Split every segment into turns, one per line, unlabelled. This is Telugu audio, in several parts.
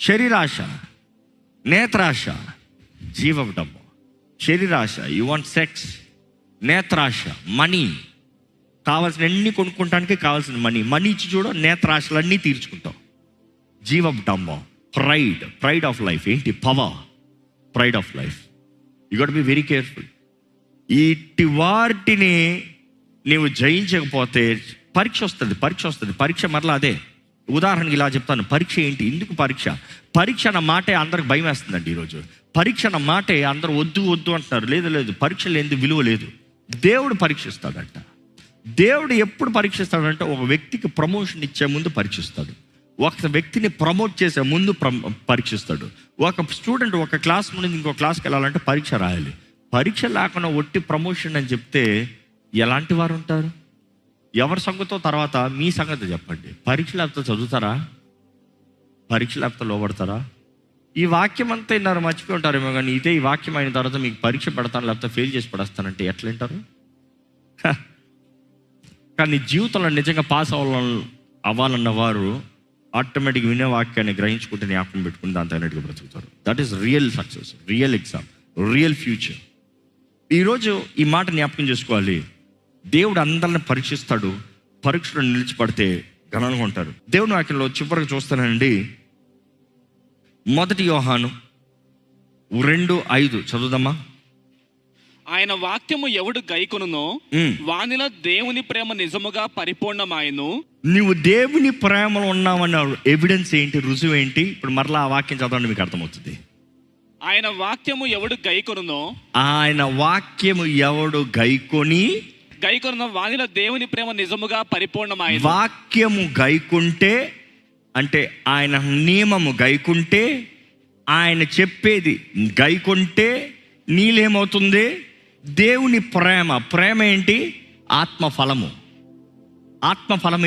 శరీరాశ, నేత్రాశ, జీవడము. శరీరాశ, యు వాంట్ సెక్స్. నేత్రాశ, మనీ, కావాల్సిన అన్ని కొనుక్కోవటానికి కావాల్సిన మనీ ఇచ్చి చూడు, నేత్రాశలన్నీ తీర్చుకుంటావు. జీవడమ్మం, ప్రైడ్ ఆఫ్ లైఫ్. ఏంటి? Power, pride of life. You got be very careful. ఇట్టి వాటిని నీవు జయించకపోతే పరీక్ష వస్తుంది. పరీక్ష మరలా అదే. ఉదాహరణకి ఇలా చెప్తాను. పరీక్ష ఏంటి? ఎందుకు పరీక్ష అన్న మాటే అందరికి భయం వేస్తుందండి ఈరోజు. పరీక్ష అన్న మాటే అందరూ వద్దు అంటున్నారు. లేదు, పరీక్ష లేని విలువ లేదు. దేవుడు పరీక్షిస్తాడంట. దేవుడు ఎప్పుడు పరీక్షిస్తాడంటే ఒక వ్యక్తికి ప్రమోషన్ ఇచ్చే ముందు పరీక్షిస్తాడు. ఒక వ్యక్తిని ప్రమోట్ చేసే ముందు పరీక్షిస్తాడు. ఒక స్టూడెంట్ ఒక క్లాస్ నుండి ఇంకో క్లాస్కి వెళ్ళాలంటే పరీక్ష రాయాలి. పరీక్ష లేకుండా ఒట్టి ప్రమోషన్ అని చెప్తే ఎలాంటి వారు ఉంటారు? ఎవరి సంగతో తర్వాత మీ సంగతి చెప్పండి. పరీక్ష లేకపోతే చదువుతారా? పరీక్ష లేకపోతే లోబడతారా? ఈ వాక్యం అంతా విన్నారు, మర్చిపోయి ఉంటారేమో. కానీ ఇదే ఈ వాక్యం అయిన తర్వాత మీకు పరీక్ష పెడతాను లేకపోతే ఫెయిల్ చేసి పడేస్తానంటే ఎట్లా వింటారు? కానీ జీవితంలో నిజంగా పాస్ అవ్వాలన్న వారు ఆటోమేటిక్ వినే వాక్యాన్ని గ్రహించుకుంటే జ్ఞాపకం పెట్టుకుని దాని తగినట్టుగా బ్రతుకుతారు. That is real success, real exam, real future. ఈరోజు ఈ మాట జ్ఞాపకం చేసుకోవాలి. దేవుడు అందరిని పరీక్షిస్తాడు. పరీక్షలో నిలిచిపడితే ఘనంగా ఉంటారు. దేవుని వాక్యంలో చివరికి చూస్తానండి. 1 యోహాను 2:5 చదువుదమ్మా.
ఆయన వాక్యము ఎవడు గైకొనునో వానిలో దేవుని ప్రేమ నిజముగా పరిపూర్ణమాయను.
నువ్వు దేవుని ప్రేమలో ఉన్నావన్న ఎవిడెన్స్ ఏంటి? రుజువు ఏంటి? ఇప్పుడు మరలా ఆ వాక్యం చదవండి, మీకు అర్థమవుతుంది.
ఆయన వాక్యము ఎవడు గైకొనునో,
ఆయన వాక్యము ఎవడు గైకొనునో
వానిలో దేవుని ప్రేమ నిజముగా పరిపూర్ణమాయను.
వాక్యము గైకుంటే అంటే ఆయన నియమము గైకుంటే, ఆయన చెప్పేది గైకుంటే నీలేమవుతుంది? దేవుని ప్రేమ ఏంటి? ఆత్మఫలము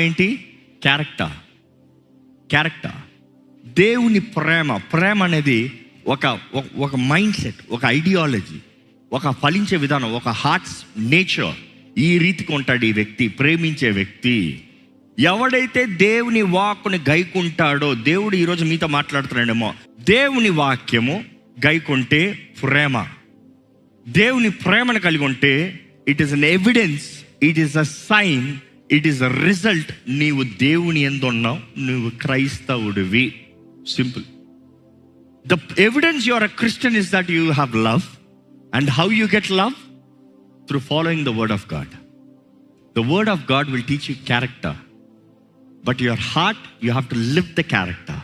ఏంటి? క్యారెక్టర్. దేవుని ప్రేమ అనేది ఒక మైండ్ సెట్, ఒక ఐడియాలజీ, ఒక ఫలించే విధానం, ఒక హార్ట్స్ నేచర్. ఈ రీతికి ఉంటాడు ఈ వ్యక్తి, ప్రేమించే వ్యక్తి. ఎవడైతే దేవుని వాక్కుని గైకుంటాడో, దేవుడు ఈరోజు మీతో మాట్లాడుతున్నాడేమో, దేవుని వాక్యము గైకుంటే ప్రేమ, దేవుని ప్రేమను కలిగి ఉంటే it is an evidence, it is a sign, it is a result. నీవు దేవుని యందు ఉన్నావు, నువ్వు క్రైస్తవుడివి. Simple. The evidence you are a Christian is that you have love. And how you get love? Through following the word of God. The word of God will teach you character. But your heart, you have to live the character.